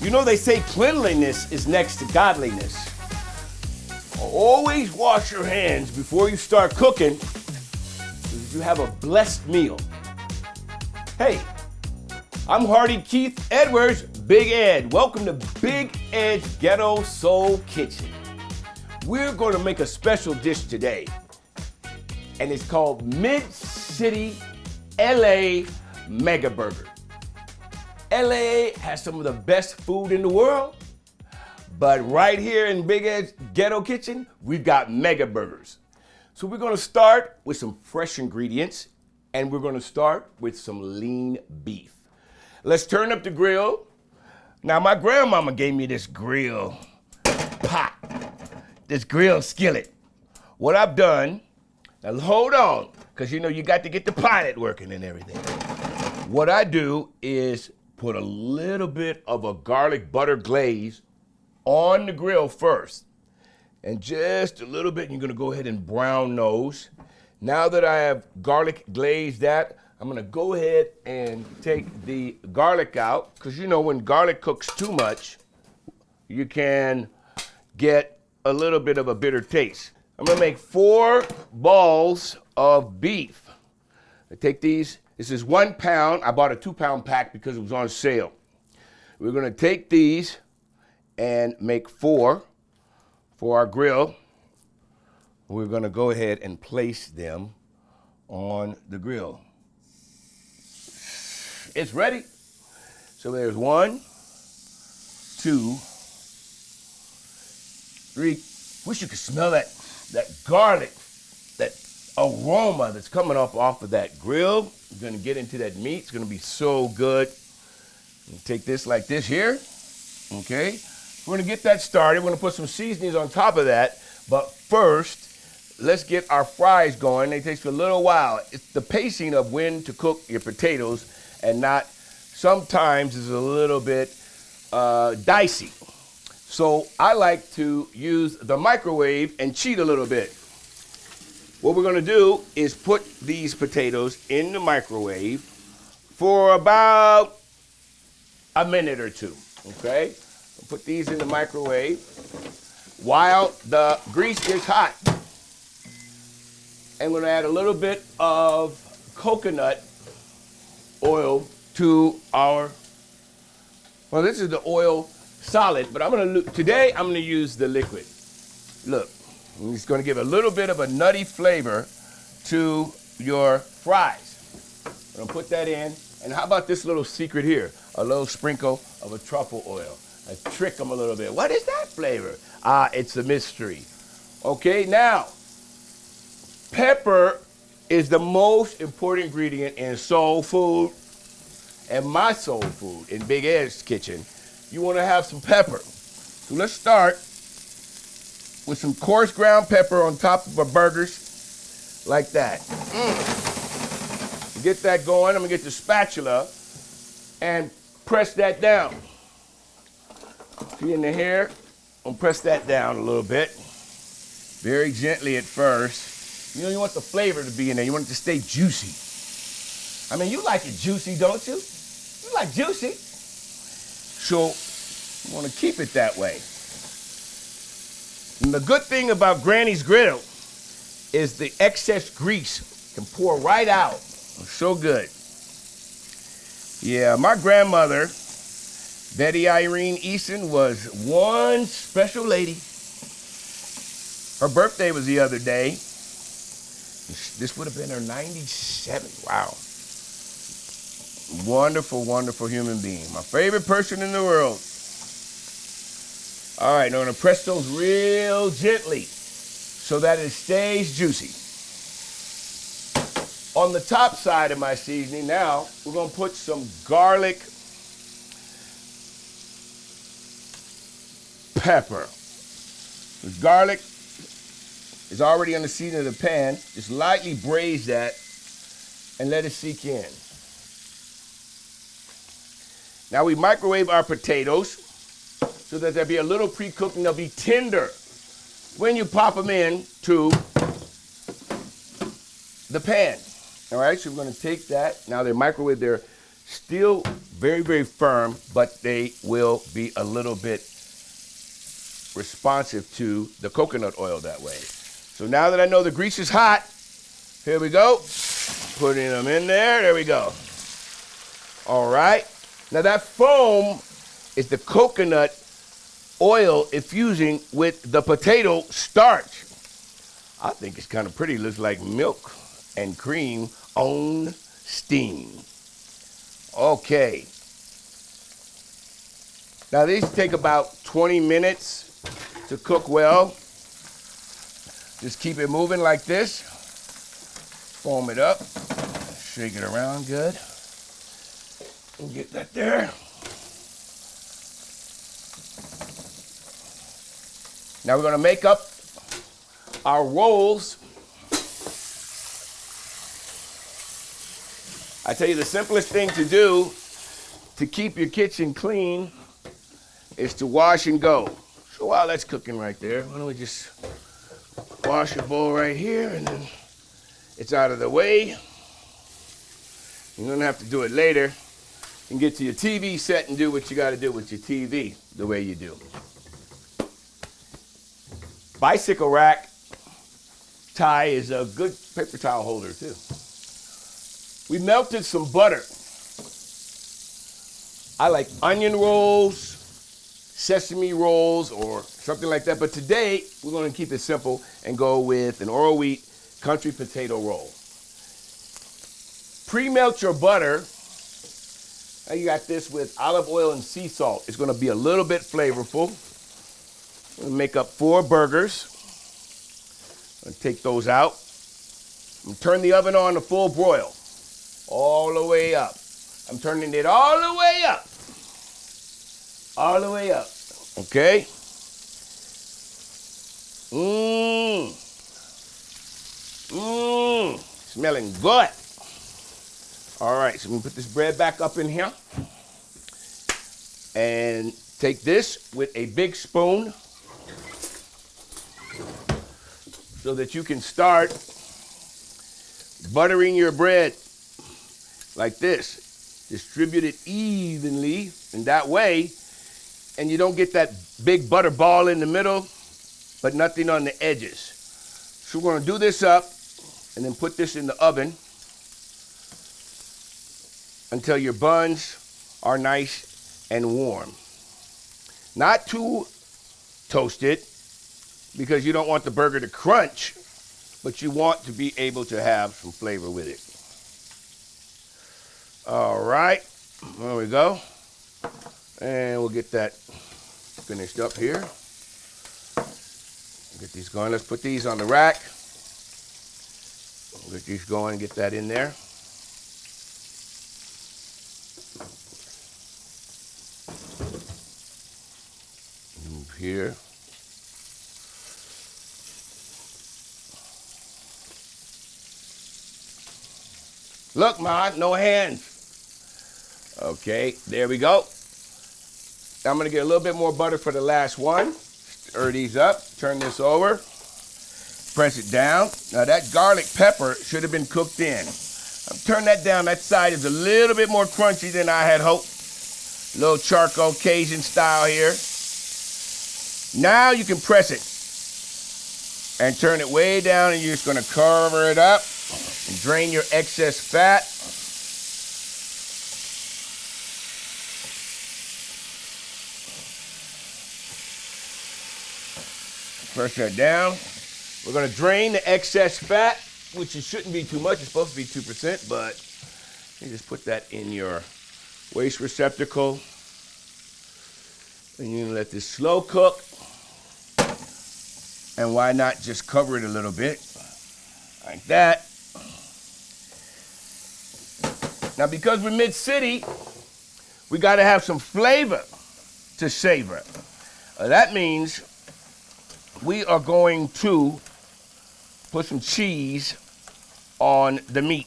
You know they say cleanliness is next to godliness. Always wash your hands before you start cooking, because you have a blessed meal. Hey, I'm Hardy Keith Edwards, Big Ed. Welcome to Big Ed's Ghetto Soul Kitchen. We're going to make a special dish today, and it's called Mid-City LA Mega Burger. LA has some of the best food in the world, but right here in Big Ed's Ghetto Kitchen, we've got mega burgers. So we're gonna start with some fresh ingredients, and we're gonna start with some lean beef. Let's turn up the grill. Now, my grandmama gave me this grill pot, this grill skillet. What I've done, now hold on, because you know you got to get the pilot working and everything. What I do is put a little bit of a garlic butter glaze on the grill first. And just a little bit, you're gonna go ahead and brown those. Now that I have garlic glazed that, I'm gonna go ahead and take the garlic out, because you know when garlic cooks too much, you can get a little bit of a bitter taste. I'm gonna make 4 balls of beef. I take these. This is 1 pound. I bought a 2-pound pack because it was on sale. We're gonna take these and make 4 for our grill. We're gonna go ahead and place them on the grill. It's ready. So there's 1, 2, 3. Wish you could smell that garlic, that aroma that's coming up off of that grill. You're gonna get into that meat. It's gonna be so good. Take this like this here, okay? We're gonna get that started. We're gonna put some seasonings on top of that. But first, let's get our fries going. They take a little while. It's the pacing of when to cook your potatoes and not, sometimes is a little bit dicey. So I like to use the microwave and cheat a little bit. What we're gonna do is put these potatoes in the microwave for about a minute or 2, okay? Put these in the microwave while the grease gets hot. And we're gonna add a little bit of coconut oil to our, well, this is the oil solid, but today I'm gonna use the liquid. Look. It's going to give a little bit of a nutty flavor to your fries. I'm going to put that in. And how about this little secret here? A little sprinkle of a truffle oil. I trick them a little bit. What is that flavor? It's a mystery. Okay, now, pepper is the most important ingredient in soul food and my soul food in Big Ed's kitchen. You want to have some pepper. So let's start with some coarse ground pepper on top of our burgers, like that. Get that going. I'm gonna get the spatula and press that down. See in the hair? I'm gonna press that down a little bit. Very gently at first. You know, you want the flavor to be in there. You want it to stay juicy. I mean, you like it juicy, don't you? You like juicy. So, you wanna keep it that way. And the good thing about Granny's grill is the excess grease can pour right out. It's so good. Yeah, my grandmother, Betty Irene Eason, was one special lady. Her birthday was the other day. This would have been her 97. Wow. Wonderful, wonderful human being. My favorite person in the world. All right, now I'm gonna press those real gently so that it stays juicy. On the top side of my seasoning now, we're gonna put some garlic pepper. The garlic is already on the seasoning of the pan. Just lightly braise that and let it seek in. Now we microwave our potatoes so that they'll be a little pre-cooked and they'll be tender when you pop them in to the pan. All right, so we're gonna take that. Now they're microwaved, they're Still very, very firm, but they will be a little bit responsive to the coconut oil that way. So now that I know the grease is hot, here we go. Putting them in there. There we go. All right. Now that foam is the coconut oil infusing with the potato starch. I think it's kind of pretty. It looks like milk and cream on steam. Okay. Now these take about 20 minutes to cook well. Just keep it moving like this. Foam it up. Shake it around good. And get that there. Now we're going to make up our rolls. I tell you, the simplest thing to do to keep your kitchen clean is to wash and go. So while that's cooking right there, why don't we just wash your bowl right here, and then it's out of the way. You don't have to do it later. You can get to your TV set and do what you got to do with your TV the way you do. Bicycle rack tie is a good paper towel holder too. We melted some butter. I like onion rolls, sesame rolls, or something like that. But today, we're going to keep it simple and go with an Oro Wheat country potato roll. Pre-melt your butter. Now you got this with olive oil and sea salt. It's going to be a little bit flavorful. I'm going to make up 4 burgers. I'm going to take those out. I'm going to turn the oven on to full broil. All the way up. I'm turning it all the way up. All the way up. Okay? Smelling good. All right, so I'm gonna put this bread back up in here. And take this with a big spoon so that you can start buttering your bread like this. Distribute it evenly in that way, and you don't get that big butter ball in the middle, but nothing on the edges. So we're gonna do this up and then put this in the oven until your buns are nice and warm. Not too toasted, because you don't want the burger to crunch, but you want to be able to have some flavor with it. All right, there we go. And we'll get that finished up here. Get these going. Let's put these on the rack. We'll get these going and get that in there. Move here. Look, Ma, no hands. Okay, there we go. I'm gonna get a little bit more butter for the last one. Stir these up, turn this over, press it down. Now that garlic pepper should have been cooked in. Turn that down, that side is a little bit more crunchy than I had hoped. A little charcoal Cajun style here. Now you can press it and turn it way down, and you're just gonna cover it up and drain your excess fat. Press that down. We're gonna drain the excess fat, which it shouldn't be too much. It's supposed to be 2%, but you just put that in your waste receptacle. And you can let this slow cook. And why not just cover it a little bit, like that. Now, because we're mid-city, we gotta have some flavor to savor. That means we are going to put some cheese on the meat.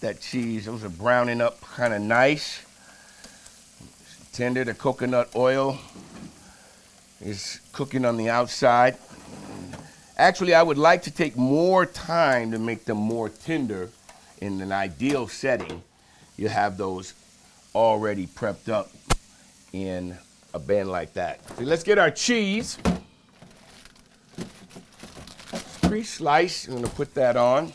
That cheese, those are browning up kind of nice. Tender, the coconut oil is cooking on the outside. Actually, I would like to take more time to make them more tender in an ideal setting. you have those already prepped up in a bin like that. So let's get our cheese. Pre-sliced, I'm gonna put that on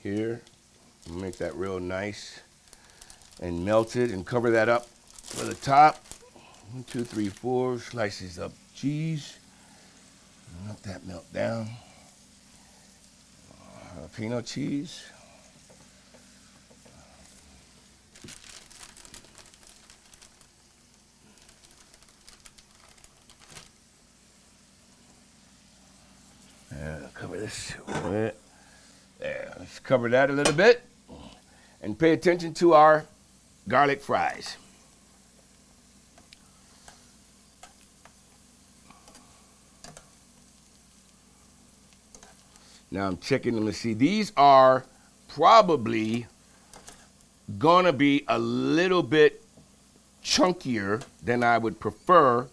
here. Make that real nice and melted and cover that up for the top. 1, 2, 3, 4 slices of cheese. Let that melt down. Jalapeno cheese. Cover this a little bit. There, let's cover that a little bit. And pay attention to our garlic fries. Now I'm checking them to see. These are probably gonna be a little bit chunkier than I would prefer.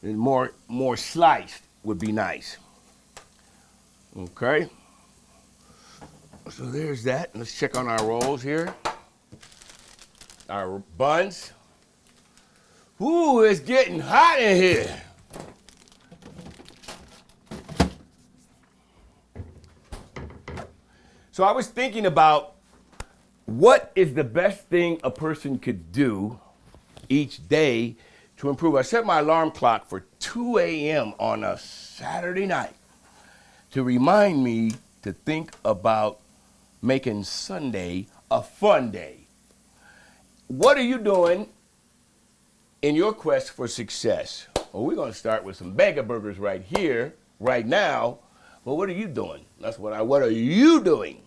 And more sliced would be nice. Okay. So there's that. Let's check on our rolls here. Our buns. Ooh, it's getting hot in here. So I was thinking about what is the best thing a person could do each day to improve. I set my alarm clock for 2 a.m. on a Saturday night to remind me to think about making Sunday a fun day. What are you doing in your quest for success? Well, we're going to start with some bagel burgers right here, right now. Well, what are you doing? What are you doing?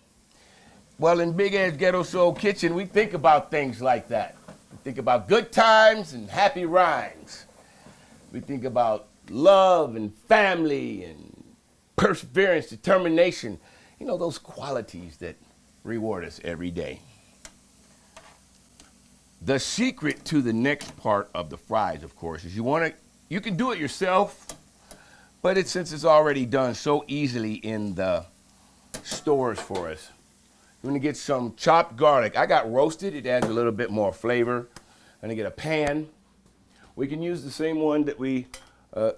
Well, in Big Ed's Ghetto Soul Kitchen, we think about things like that. We think about good times and happy rhymes. We think about love and family and perseverance, determination, you know, those qualities that reward us every day. The secret to the next part of the fries, of course, is you can do it yourself, but since it's already done so easily in the stores for us. You're gonna get some chopped garlic. I got roasted, it adds a little bit more flavor. I'm gonna get a pan. We can use the same one that we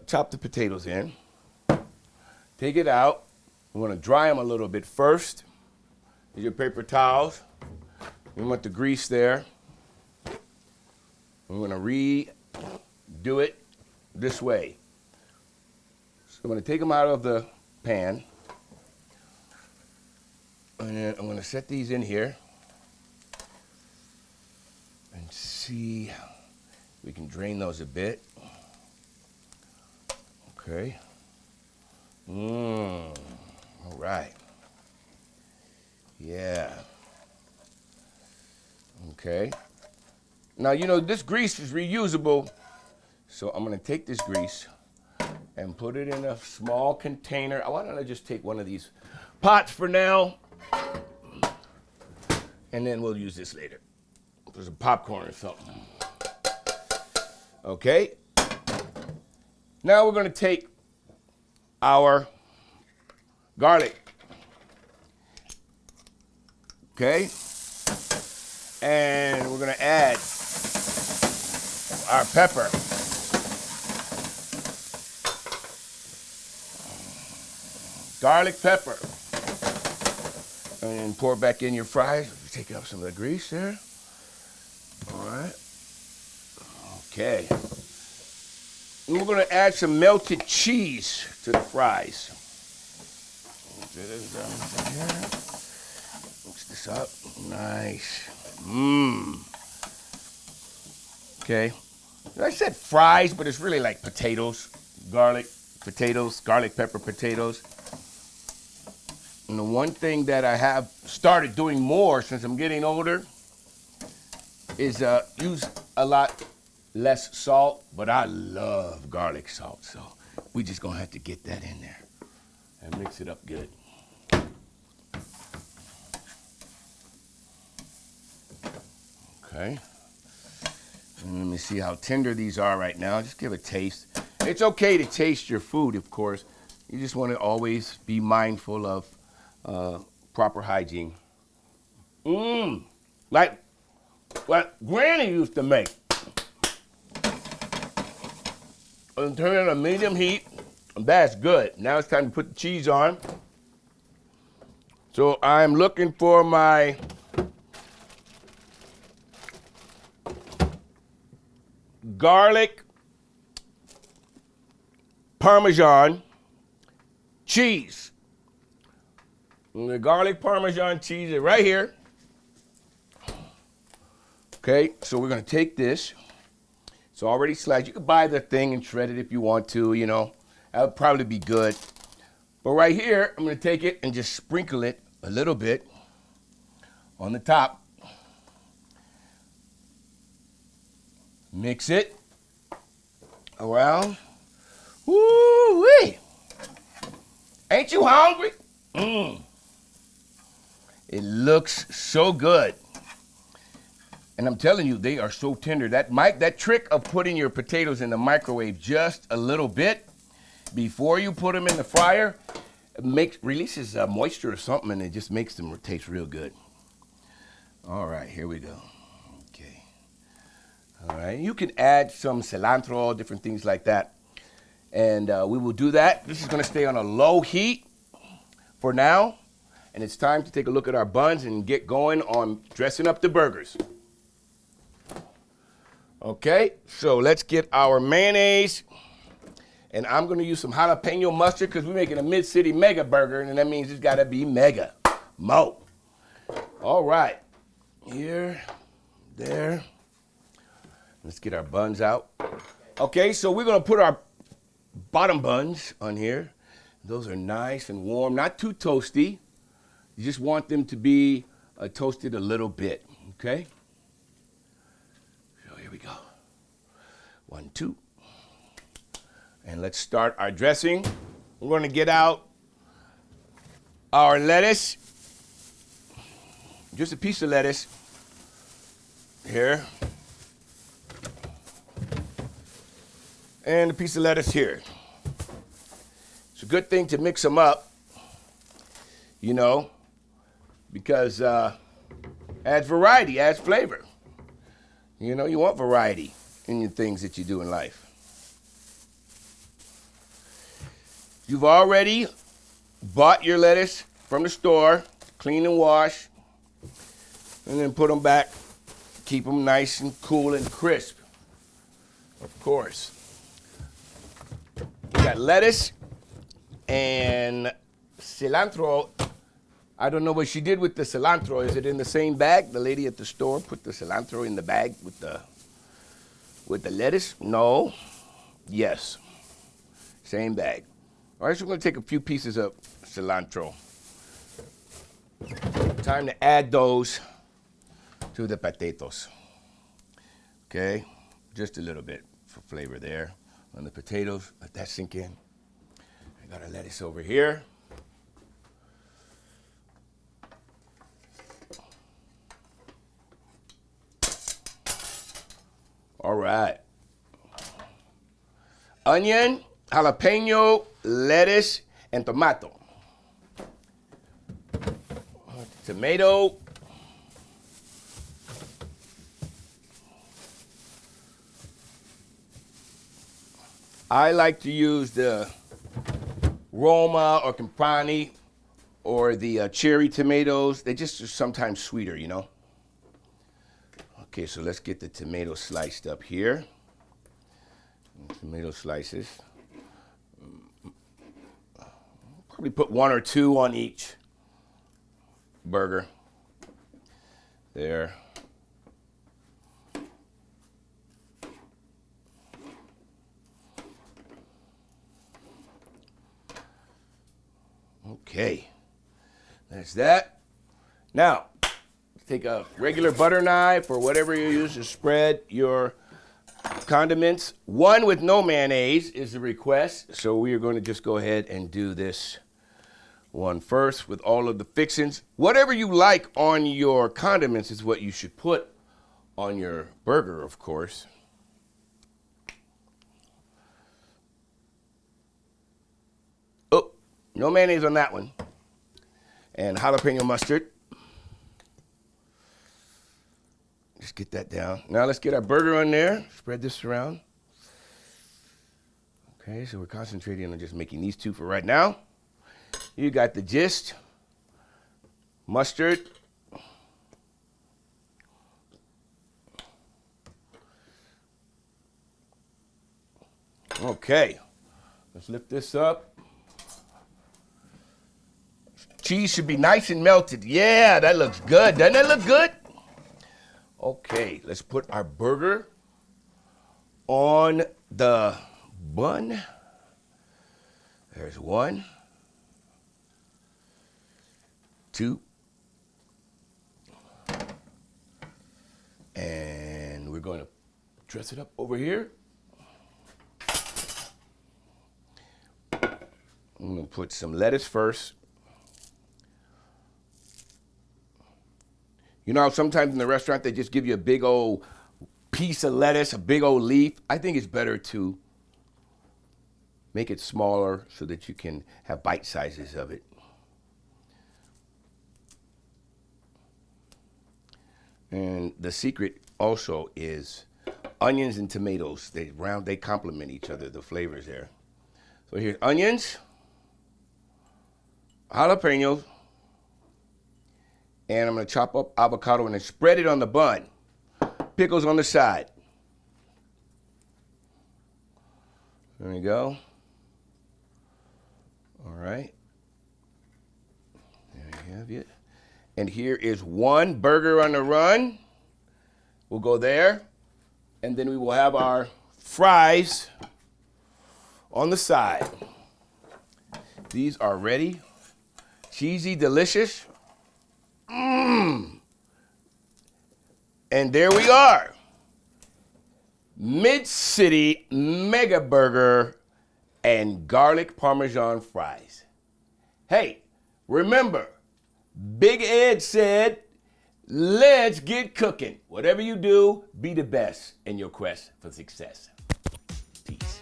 chopped the potatoes in. Take it out. We're gonna dry them a little bit first. Use your paper towels. We want the grease there. We're gonna redo it this way. So I'm gonna take them out of the pan. And then I'm gonna set these in here and see if we can drain those a bit. Okay. All right. Yeah. Okay. Now, you know, this grease is reusable, so I'm gonna take this grease and put it in a small container. Why don't I just take one of these pots for now, and then we'll use this later. There's some popcorn or something. Okay. Now we're gonna take our garlic, okay, and we're gonna add our pepper, garlic pepper, and then pour back in your fries. Take out some of the grease there. All right. Okay. And we're going to add some melted cheese to the fries. Mix this up. Nice. Okay. I said fries, but it's really like potatoes, garlic pepper potatoes. And the one thing that I have started doing more since I'm getting older is use a lot less salt, but I love garlic salt, so we just gonna have to get that in there and mix it up good. Okay. And let me see how tender these are right now. Just give a taste. It's okay to taste your food, of course. You just want to always be mindful of proper hygiene. like what Granny used to make. And turn it on medium heat. That's good. Now it's time to put the cheese on. So I'm looking for my garlic Parmesan cheese. And the garlic Parmesan cheese is right here. Okay, so we're going to take this. It's already sliced. You can buy the thing and shred it if you want to, you know. That would probably be good. But right here, I'm going to take it and just sprinkle it a little bit on the top. Mix it around. Woo-wee! Ain't you hungry? Mmm. It looks so good. And I'm telling you, they are so tender. That trick of putting your potatoes in the microwave just a little bit before you put them in the fryer releases moisture or something, and it just makes them taste real good. All right, here we go. Okay. All right, you can add some cilantro, different things like that. And we will do that. This is gonna stay on a low heat for now. And it's time to take a look at our buns and get going on dressing up the burgers. Okay, so let's get our mayonnaise. And I'm gonna use some jalapeno mustard because we're making a mid-city mega burger, and that means it's gotta be mega. Mo. All right, here, there. Let's get our buns out. Okay, so we're gonna put our bottom buns on here. Those are nice and warm, not too toasty. You just want them to be toasted a little bit, okay? So here we go. 1, 2. And let's start our dressing. We're gonna get out our lettuce. Just a piece of lettuce here. And a piece of lettuce here. It's a good thing to mix them up, you know, because adds variety, adds flavor. You know, you want variety in the things that you do in life. You've already bought your lettuce from the store, clean and wash, and then put them back. Keep them nice and cool and crisp, of course. We got lettuce and cilantro. I don't know what she did with the cilantro. Is it in the same bag? The lady at the store put the cilantro in the bag with the lettuce? No. Yes. Same bag. All right, so we're going to take a few pieces of cilantro. Time to add those to the potatoes. Okay, just a little bit for flavor there on the potatoes. Let that sink in. I got our lettuce over here. All right. Onion, jalapeno, lettuce, and tomato. Tomato. I like to use the Roma or Campani or the cherry tomatoes. They just are sometimes sweeter, you know. Okay, so let's get the tomato sliced up here. Tomato slices. Probably put 1 or 2 on each burger. There. Okay, that's that. Now, take a regular butter knife or whatever you use to spread your condiments. 1 with no mayonnaise is the request, so we are going to just go ahead and do this one first with all of the fixings. Whatever you like on your condiments is what you should put on your burger, of course. Oh, no mayonnaise on that one. And jalapeno mustard. Just get that down. Now let's get our burger on there. Spread this around. Okay, so we're concentrating on just making these two for right now. You got the gist. Mustard. Okay, let's lift this up. Cheese should be nice and melted. Yeah, that looks good. Doesn't that look good? Okay, let's put our burger on the bun. There's 1, 2, and we're going to dress it up over here. I'm going to put some lettuce first. You know how sometimes in the restaurant they just give you a big old piece of lettuce, a big old leaf? I think it's better to make it smaller so that you can have bite sizes of it. And the secret also is onions and tomatoes. They complement each other, the flavors there. So here's onions, jalapenos, and I'm going to chop up avocado and then spread it on the bun. Pickles on the side. There we go. All right. There you have it. And here is 1 burger on the run. We'll go there. And then we will have our fries on the side. These are ready. Cheesy, delicious. Mmm. And there we are. Mid-City Mega Burger and garlic Parmesan fries. Hey, remember, Big Ed said, let's get cooking. Whatever you do, be the best in your quest for success. Peace.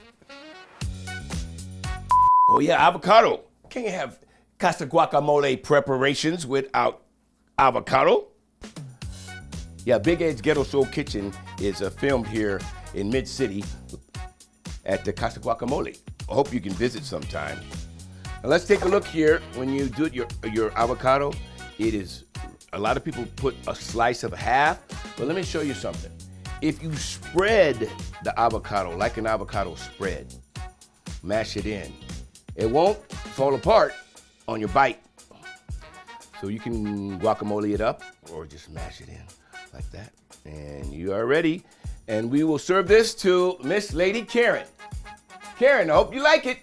Oh yeah, avocado. Can't have Casa Guacamole preparations without avocado. Yeah, Big Ed's Ghetto Soul Kitchen is filmed here in Mid-City at the Casa Guacamole. I hope you can visit sometime. Now let's take a look here. When you do your avocado, it is, a lot of people put a slice of half, but let me show you something. If you spread the avocado like an avocado spread, mash it in, it won't fall apart on your bite. So you can guacamole it up or just mash it in like that. And you are ready. And we will serve this to Miss Lady Karen. Karen, I hope you like it.